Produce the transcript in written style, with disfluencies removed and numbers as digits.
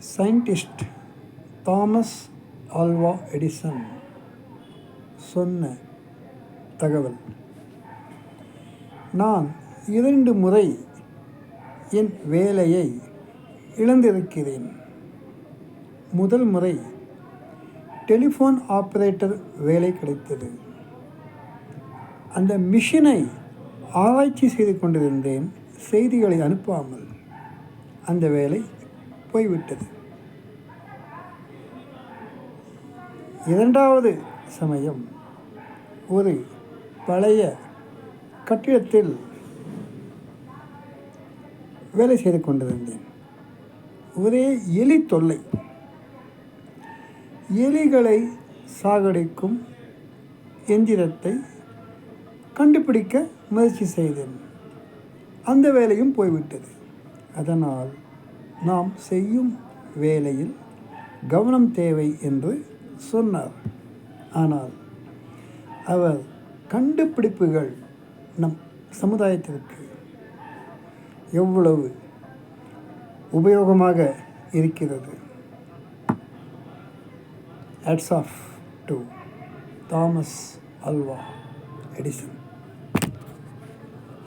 Scientist Thomas Alva Edison சொன்ன தகவல். நான் 2 முறை என் வேலையை இழந்திருக்கிறேன். முதல் முறை டெலிஃபோன் ஆப்ரேட்டர் வேலை கிடைத்தது. அந்த மிஷினை ஆராய்ச்சி செய்து கொண்டிருந்தேன். செய்திகளை அனுப்பாமல் அந்த வேலை போய்விட்டது. 2வது சமயம் ஒரு பழைய கட்டிடத்தில் வேலை செய்து கொண்டிருந்தேன். ஒரே எலி தொல்லை. எலிகளை சாகடிக்கும் எந்திரத்தை கண்டுபிடிக்க முயற்சி செய்தேன். அந்த வேலையும் போய்விட்டது. அதனால் நாம் செய்யும் வேலையில் கவனம் தேவை என்று சொன்னார். ஆனால் அவர் கண்டுபிடிப்புகள் நம் சமுதாயத்திற்கு எவ்வளவு உபயோகமாக இருக்கிறது. Hats off to Thomas Alva Edison.